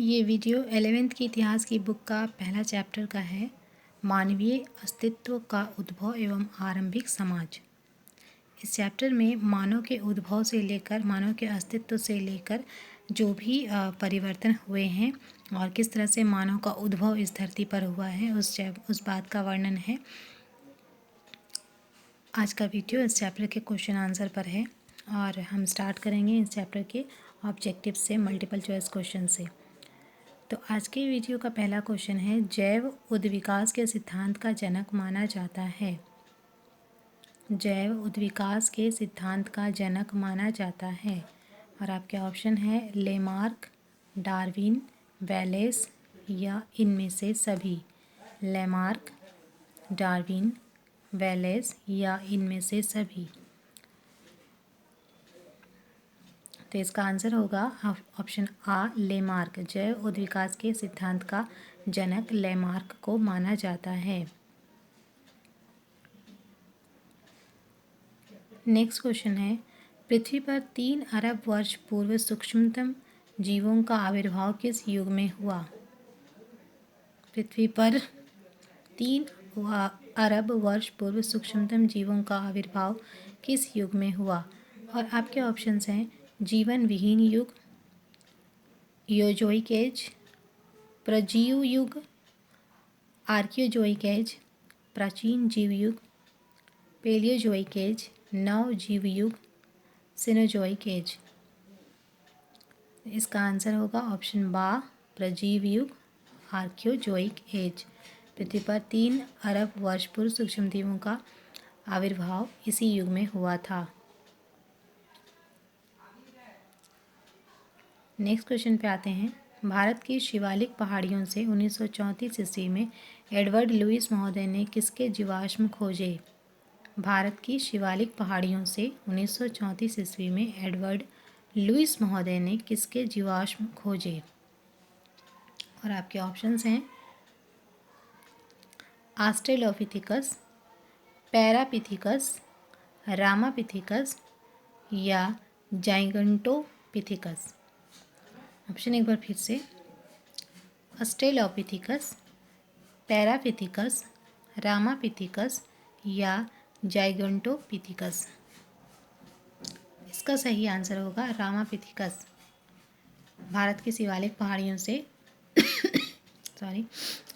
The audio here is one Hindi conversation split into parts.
ये वीडियो 11th की इतिहास की बुक का पहला चैप्टर का है। मानवीय अस्तित्व का उद्भव एवं आरंभिक समाज। इस चैप्टर में मानव के उद्भव से लेकर मानव के अस्तित्व से लेकर जो भी परिवर्तन हुए हैं और किस तरह से मानव का उद्भव इस धरती पर हुआ है उस बात का वर्णन है। आज का वीडियो इस चैप्टर के क्वेश्चन आंसर पर है और हम स्टार्ट करेंगे इस चैप्टर के ऑब्जेक्टिव से, मल्टीपल चॉइस क्वेश्चन से। तो आज के वीडियो का पहला क्वेश्चन है, जैव उद्विकास के सिद्धांत का जनक माना जाता है। जैव उद्विकास के सिद्धांत का जनक माना जाता है और आपके ऑप्शन है लेमार्क, डार्विन, वैलेस या इनमें से सभी। लेमार्क, डार्विन, वैलेस या इनमें से सभी। तो इसका आंसर होगा ऑप्शन आ, लेमार्क। जैव उद्विकास के सिद्धांत का जनक लेमार्क को माना जाता है। नेक्स्ट क्वेश्चन है, पृथ्वी पर 3 अरब वर्ष पूर्व सूक्ष्मतम जीवों का आविर्भाव किस युग में हुआ? पृथ्वी पर 3 अरब वर्ष पूर्व सूक्ष्मतम जीवों का आविर्भाव किस युग में हुआ? और आपके ऑप्शंस हैं जीवन विहीन युग, योजोइक एज, प्रजीव युग, आर्कियोजोइक एज, प्राचीन जीव युग, पेलियोजोइक एज, नव जीव युग, सिनोजोइक एज। इसका आंसर होगा ऑप्शन बा, प्रजीव युग, आर्कियोजोइक एज। पृथ्वी पर 3 अरब वर्ष पूर्व सूक्ष्म जीवों का आविर्भाव इसी युग में हुआ था। नेक्स्ट क्वेश्चन पे आते हैं, भारत की शिवालिक पहाड़ियों से 1934 ईस्वी में एडवर्ड लुईस महोदय ने किसके जीवाश्म खोजे? भारत की शिवालिक पहाड़ियों से 1934 ईस्वी में एडवर्ड लुईस महोदय ने किसके जीवाश्म खोजे? और आपके ऑप्शंस हैं ऑस्ट्रेलोपिथेकस, पैरापिथेकस, रामापिथेकस या जाइगंटोपिथेकस। ऑप्शन एक बार फिर से, ऑस्ट्रेलोपिथेकस, पैरापिथेकस, रामापिथेकस या जाइगंटोपिथेकस। इसका सही आंसर होगा रामापिथेकस। भारत की शिवालिक पहाड़ियों से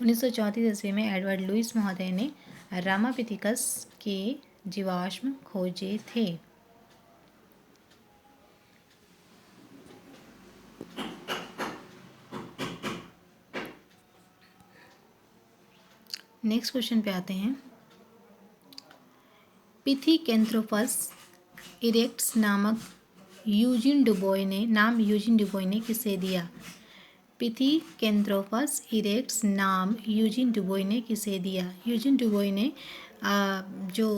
1934 ईस्वी में एडवर्ड लुईस महोदय ने रामापिथेकस के जीवाश्म खोजे थे। नेक्स्ट क्वेश्चन पे आते हैं, पिथिकेंथ्रोपस इरेक्ट्स नाम यूजीन डुबोई ने किसे दिया? पिथिकेंथ्रोपस इरेक्ट्स नाम यूजीन डुबोई ने किसे दिया? यूजीन डुबोई ने जो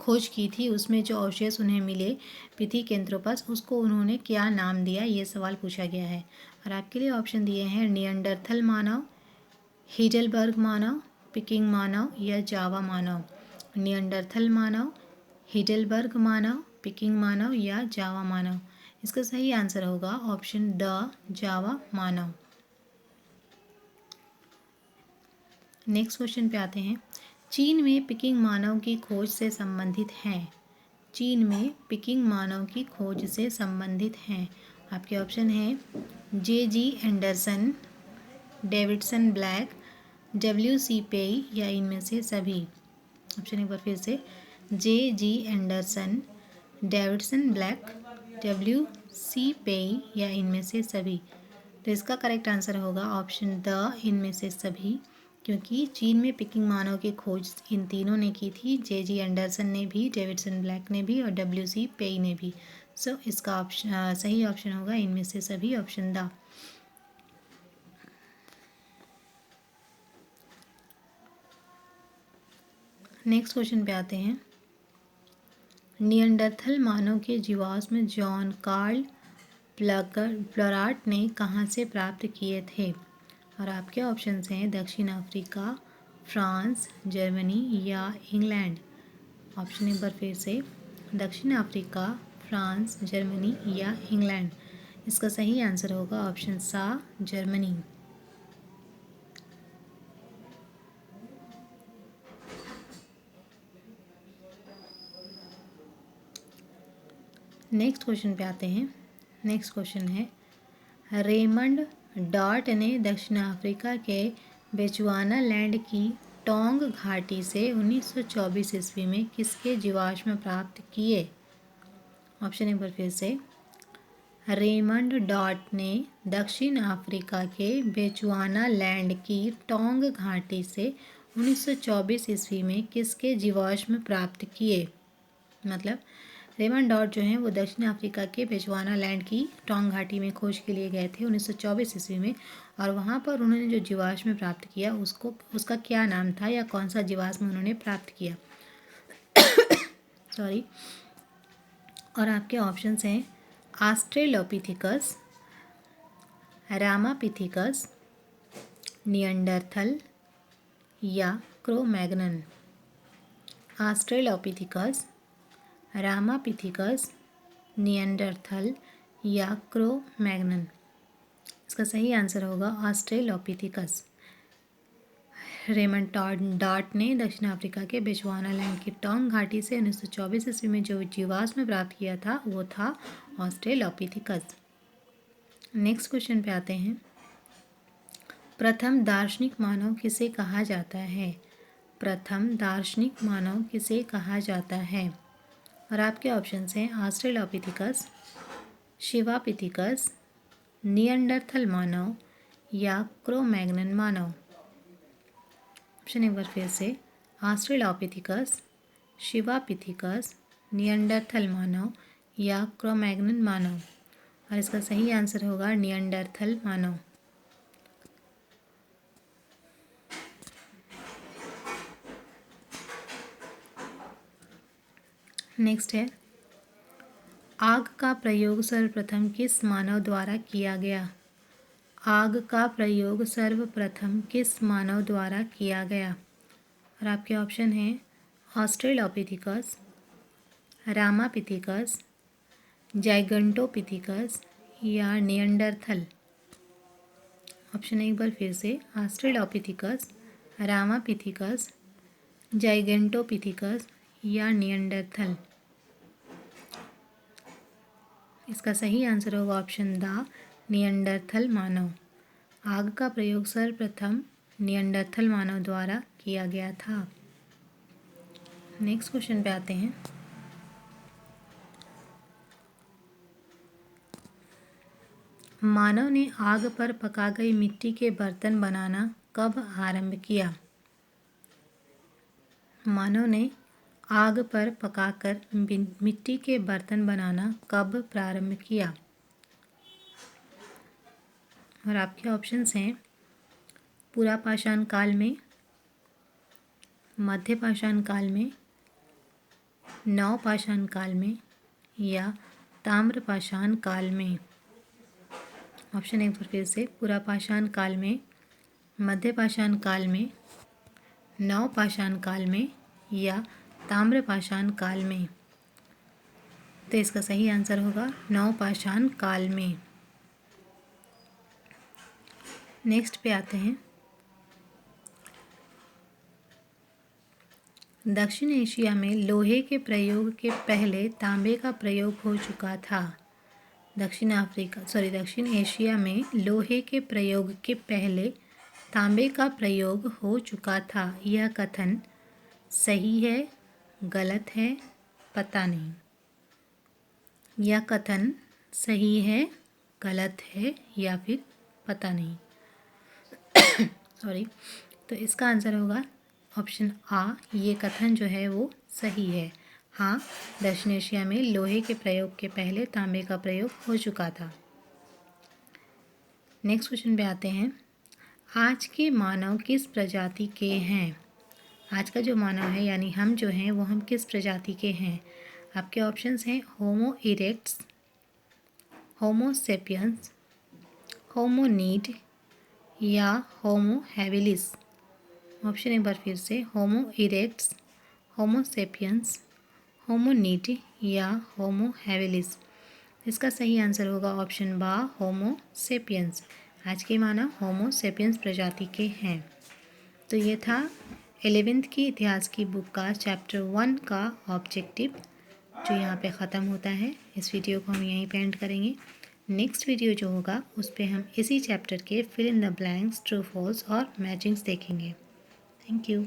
खोज की थी उसमें जो अवशेष उन्हें मिले पिथिकेंथ्रोपस, उसको उन्होंने क्या नाम दिया, ये सवाल पूछा गया है। और आपके लिए ऑप्शन दिए हैं नियंडरथल मानव, हीडेलबर्ग मानव, पिकिंग मानव या जावा मानव। नियंडरथल मानव, हीडेलबर्ग मानव, पिकिंग मानव या जावा मानव। इसका सही आंसर होगा ऑप्शन ड, जावा मानव। नेक्स्ट क्वेश्चन पे आते हैं, चीन में पिकिंग मानव की खोज से संबंधित हैं। चीन में पिकिंग मानव की खोज से संबंधित हैं। आपके ऑप्शन हैं J.G. Anderson, Davidson black, W.C. पेई या इनमें से सभी। ऑप्शन एक बार फिर से, J.G. Anderson, Davidson black, W.C. पेई या इनमें से सभी। तो इसका करेक्ट आंसर होगा ऑप्शन द, इनमें से सभी, क्योंकि चीन में पिकिंग मानव की खोज इन तीनों ने की थी, J.G. एंडरसन ने भी, डेविडसन ब्लैक ने भी और W.C. पेई ने भी। सो इसका ऑप्शन सही ऑप्शन होगा इनमें से सभी, ऑप्शन द। नेक्स्ट क्वेश्चन पे आते हैं, नियंडरथल मानव के जीवाश्म जॉन कार्ल प्लॉराट ने कहाँ से प्राप्त किए थे? और आपके ऑप्शंस हैं दक्षिण अफ्रीका, फ्रांस, जर्मनी या इंग्लैंड। ऑप्शन एक बार फिर से, दक्षिण अफ्रीका, फ्रांस, जर्मनी या इंग्लैंड। इसका सही आंसर होगा ऑप्शन सा जर्मनी। नेक्स्ट क्वेश्चन पे आते हैं। नेक्स्ट क्वेश्चन है, रेमंड डॉट ने दक्षिण अफ्रीका के बेचुआनालैंड की टोंग घाटी से 1924 ईस्वी में किसके जीवाश्म प्राप्त किए? ऑप्शन एक बार फिर से, रेमंड डॉट ने दक्षिण अफ्रीका के बेचुआनालैंड की टोंग घाटी से 1924 ईस्वी में किसके जीवाश्म प्राप्त किए? मतलब रेमंड डॉट जो हैं वो दक्षिण अफ्रीका के बेचुआनालैंड की टोंग घाटी में खोज के लिए गए थे 1924 ईस्वी में, और वहाँ पर उन्होंने जो जीवाश्म प्राप्त किया उसका क्या नाम था या कौन सा जीवाश्म उन्होंने प्राप्त किया? सॉरी। और आपके ऑप्शंस हैं ऑस्ट्रेलोपिथिकस, रामापिथिकस, निएंडरथल या क्रो-मैग्नन। ऑस्ट्रेलोपिथिकस, रामापिथिकस, निएंडरथल या क्रो-मैग्नन। इसका सही आंसर होगा ऑस्ट्रेलोपिथिकस। रेमंड डॉट ने दक्षिण अफ्रीका के बेचुआनालैंड की टोंग घाटी से 1924 ईस्वी में जो जीवाश्म प्राप्त किया था वो था ऑस्ट्रेलोपिथिकस। नेक्स्ट क्वेश्चन पे आते हैं। प्रथम दार्शनिक मानव किसे कहा जाता है? प्रथम दार्शनिक मानव किसे कहा जाता है? और आपके ऑप्शंस हैं ऑस्ट्रेलोपिथिकस, शिवापिथिकस, निएंडरथल मानव या क्रो-मैग्नन मानव। ऑप्शन एक बार फिर से, ऑस्ट्रेलोपिथिकस, शिवापिथिकस, निएंडरथल मानव या क्रो-मैग्नन मानव। और इसका सही आंसर होगा निएंडरथल मानव। नेक्स्ट है, आग का प्रयोग सर्वप्रथम किस मानव द्वारा किया गया? आग का प्रयोग सर्वप्रथम किस मानव द्वारा किया गया? और आपके ऑप्शन हैं ऑस्ट्रेलोपिथिकस, रामापिथिकस, जाइगंटोपिथिकस या निएंडरथल। ऑप्शन एक बार फिर से, ऑस्ट्रेलोपिथिकस, रामापिथिकस, जाइगंटोपिथिकस या निएंडरथल। इसका सही आंसर होगा ऑप्शन द निएंडरथल मानव। आग का प्रयोग सर्वप्रथम निएंडरथल मानव द्वारा किया गया था। नेक्स्ट क्वेश्चन पे आते हैं। मानव ने आग पर पका गई मिट्टी के बर्तन बनाना कब आरंभ किया? मानव ने आग पर पकाकर मिट्टी के बर्तन बनाना कब प्रारंभ किया? और आपके ऑप्शंस हैं पुरापाषाण काल में, मध्यपाषाण काल में, नवपाषाण काल में या ताम्रपाषाण काल में। ऑप्शन एक बार फिर से, पुरापाषाण काल में, मध्यपाषाण काल में, नवपाषाण काल में या ताम्रपाषाण काल में। तो इसका सही आंसर होगा नवपाषाण काल में। नेक्स्ट पे आते हैं। दक्षिण एशिया में लोहे के प्रयोग के पहले तांबे का प्रयोग हो चुका था। दक्षिण एशिया में लोहे के प्रयोग के पहले तांबे का प्रयोग हो चुका था। यह कथन सही है, गलत है, पता नहीं। यह कथन सही है, गलत है या फिर पता नहीं। सॉरी। तो इसका आंसर होगा ऑप्शन आ, ये कथन जो है वो सही है। हाँ, दक्षिण एशिया में लोहे के प्रयोग के पहले तांबे का प्रयोग हो चुका था। नेक्स्ट क्वेश्चन पे आते हैं। आज के मानव किस प्रजाति के हैं? आज का जो मानव है यानी हम जो हैं वो हम किस प्रजाति के हैं? आपके ऑप्शंस हैं होमो इरेक्ट्स, होमो सेपियंस, होमोनीड या होमो हैबिलिस। ऑप्शन एक बार फिर से, होमो इरेक्ट्स, होमो सेपियंस, होमोनीड या होमो हैबिलिस। इसका सही आंसर होगा ऑप्शन बा, होमो सेपियंस। आज के मानव होमो सेपियंस प्रजाति के हैं। तो ये था 11th की इतिहास की बुक का चैप्टर 1 का ऑब्जेक्टिव, जो यहाँ पे ख़त्म होता है। इस वीडियो को हम यहीं पे एंड करेंगे। नेक्स्ट वीडियो जो होगा उस पर हम इसी चैप्टर के fill in the blanks, true false और मैचिंग्स देखेंगे। Thank you.